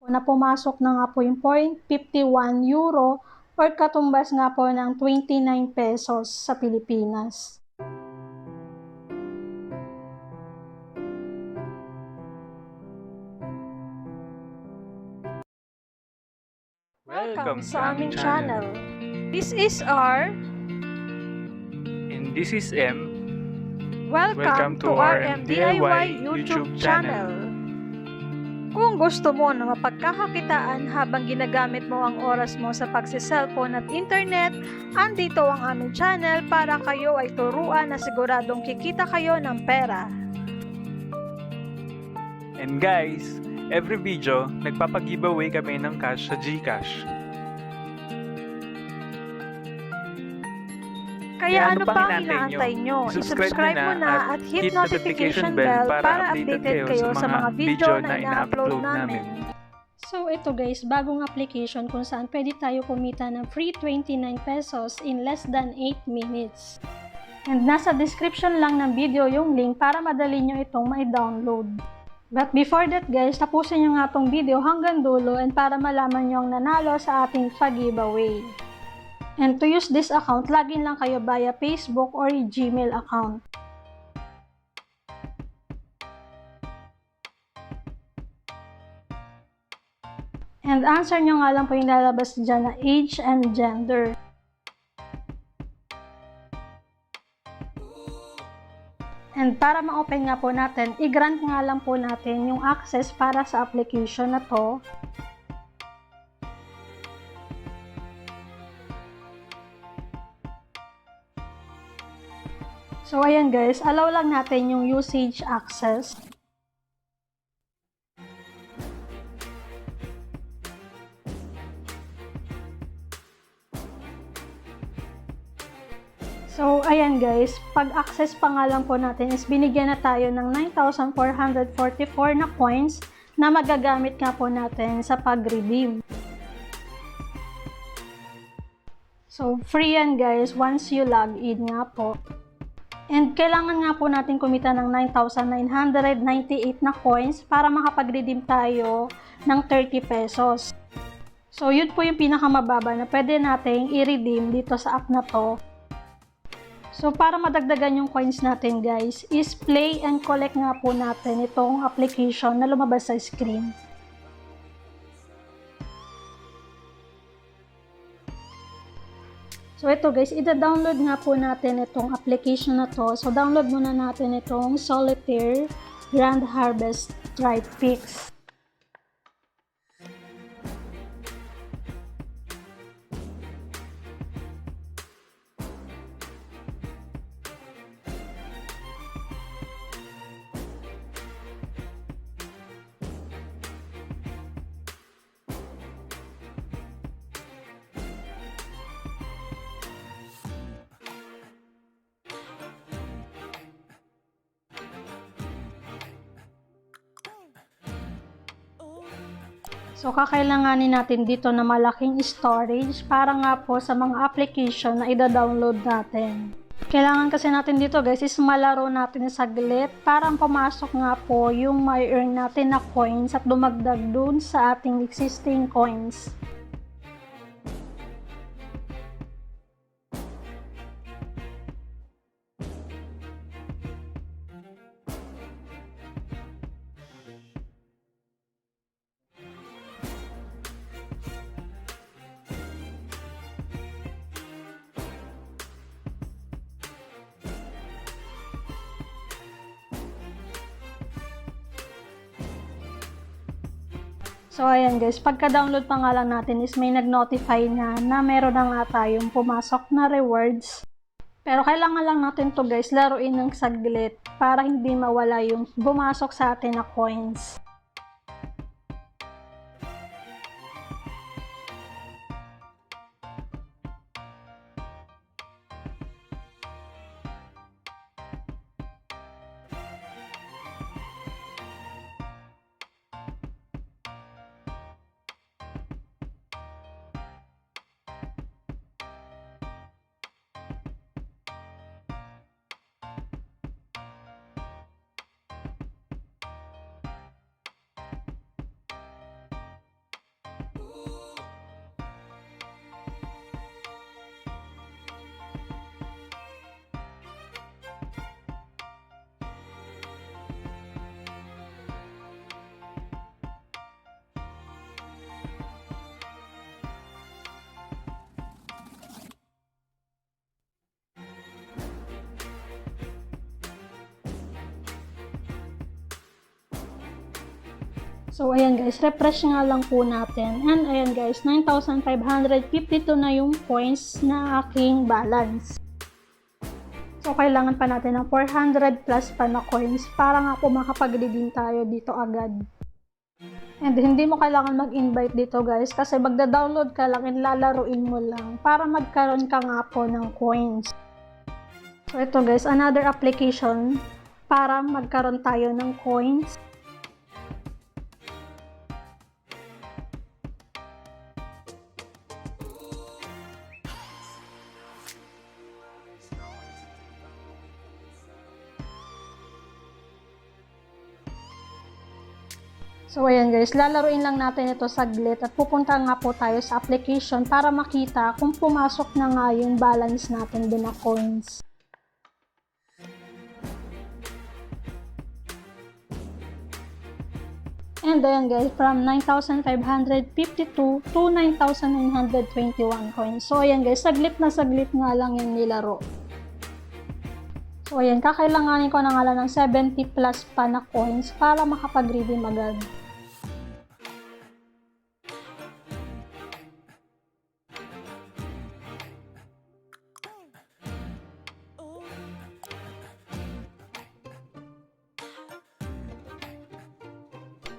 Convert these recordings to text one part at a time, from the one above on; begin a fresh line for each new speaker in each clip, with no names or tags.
na pumasok na nga po yung 0.51 euro or katumbas nga po ng 29 pesos sa Pilipinas. Welcome sa aming channel. This is R.
And this is M.
Welcome to RMDIY YouTube channel. Kung gusto mo na mapagkakakitaan habang ginagamit mo ang oras mo sa pagsiselfone at internet, andito ang aming channel para kayo ay turuan na siguradong kikita kayo ng pera.
And guys, every video, nagpapag-giveaway kami ng cash sa Gcash.
Kaya ano pang inaantay nyo? I-subscribe mo na at hit notification bell para updated kayo sa mga video na ina-upload namin. So ito guys, bagong application kung saan pwede tayo kumita ng free 29 pesos in less than 8 minutes. And nasa description lang ng video yung link para madali nyo itong ma-download. But before that guys, tapusin nyo nga tong video hanggang dulo and para malaman nyo ang nanalo sa ating pag-giveaway. And to use this account, login lang kayo via Facebook or Gmail account. And answer nyo nga lang po yung lalabas dyan na age and gender. And para ma-open nga po natin, i-grant nga lang po natin yung access para sa application na to. So ayan guys, allow lang natin yung usage access. So ayan guys, pag-access pa nga lang po natin is binigyan na tayo ng 9,444 na coins na magagamit nga po natin sa pag-redeem. So free yan guys once you log in nga po. And kailangan nga po natin kumita ng 9,998 na coins para makapag-redeem tayo ng 30 pesos. So yun po yung pinakamababa na pwede nating i-redeem dito sa app na to. So para madagdagan yung coins natin guys, is play and collect nga po natin itong application na lumabas sa screen. So ito guys, ida-download nga po natin itong application na to. So download muna natin itong Solitaire Grand Harvest Tribe Picks. So, kakailanganin natin dito na malaking storage para nga po sa mga application na ida-download natin. Kailangan kasi natin dito guys is malaro natin saglit para pumasok nga po yung may earn natin na coins at dumagdag dun sa ating existing coins. So ayan guys, pagka-download pa nga lang natin is may nag-notify na meron na nga tayong pumasok na rewards. Pero kailangan lang natin to guys, laruin ng saglit para hindi mawala yung bumasok sa atin na coins. So ayan guys, refresh nga lang po natin. And ayan guys, 9,552 na yung points na aking balance. So kailangan pa natin ng 400 plus pa na coins para nga po makapag-redeem tayo dito agad. And hindi mo kailangan mag-invite dito guys kasi magda-download ka lang and lalaruin mo lang para magkaroon ka nga po ng coins. So ito guys, another application para magkaroon tayo ng coins. So ayan guys, lalaruin lang natin ito saglit at pupunta nga po tayo sa application para makita kung pumasok na nga yung balance natin din na coins. And ayan guys, from 9,552 to 9,921 coins. So ayan guys, saglit nga lang yung nilaro. So ayan, kakailanganin ko na nga lang ng 70 plus pa na coins para makapag-redeem agad.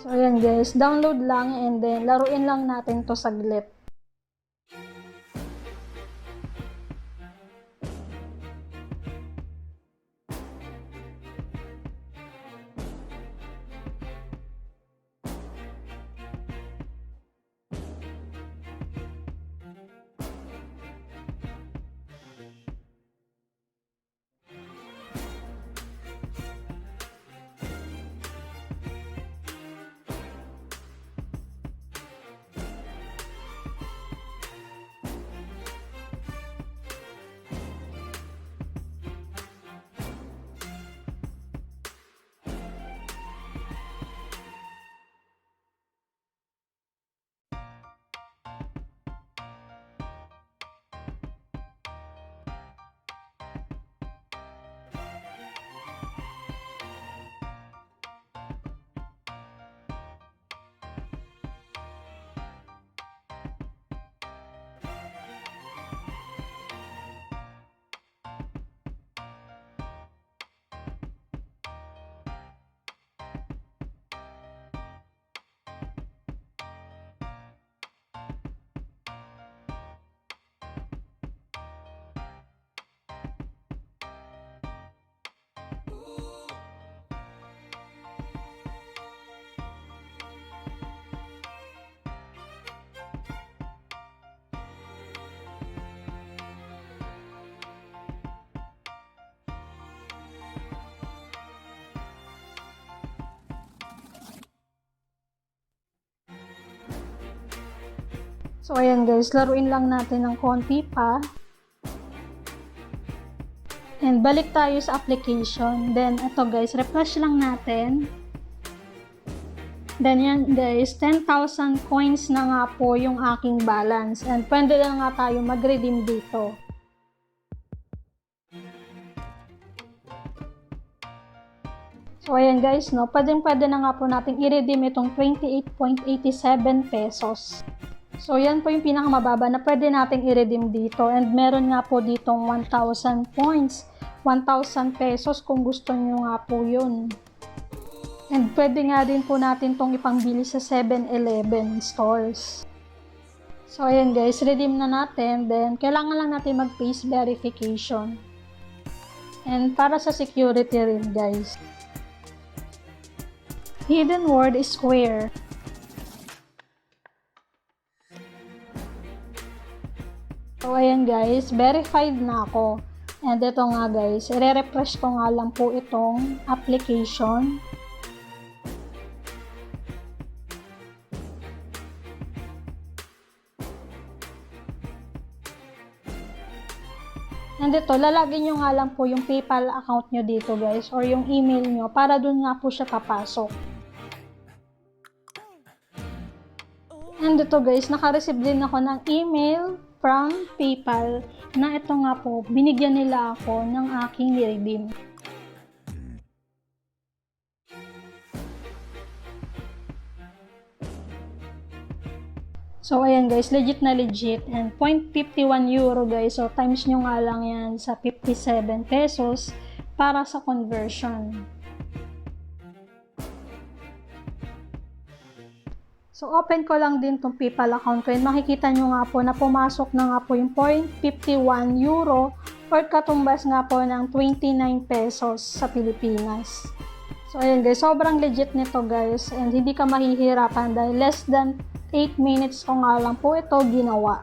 So ayan guys, download lang and then laruin lang natin to saglit. So ayan guys, laruin lang natin ng konti pa. And balik tayo sa application. Then ito guys, refresh lang natin. Then yan guys, 10,000 coins na nga po yung aking balance. And pwede na nga tayo mag-redeem dito. So ayan guys, no, pwede na nga po natin i-redeem itong 28.87 pesos. So yan po yung pinakamababa na pwede nating i-redeem dito. And meron nga po ditong 1,000 points, 1,000 pesos kung gusto nyo nga po yun. And pwede nga din po natin tong ipangbili sa 7-Eleven stores. So ayan guys, redeem na natin. Then kailangan lang natin mag-face verification. And para sa security rin guys, hidden word is square. So ayan guys, verified na ako. And ito nga guys, i-refresh ko nga lang po itong application. And ito, lalagyan nyo nga lang po yung PayPal account nyo dito guys, or yung email nyo para dun nga po siya papasok. And ito guys, naka-receive din ako ng email from PayPal na ito nga po, binigyan nila ako ng aking redeem. So, ayan guys, legit na legit. And 0.51 euro guys. So, times nyo nga lang yan sa 57 pesos para sa conversion. So, open ko lang din itong PayPal account ko. And makikita nyo nga po na pumasok na nga po yung 0.51 euro or katumbas nga po ng 29 pesos sa Pilipinas. So, ayan guys, sobrang legit nito guys. And hindi ka mahihirapan dahil less than 8 minutes ko nga lang po ito ginawa.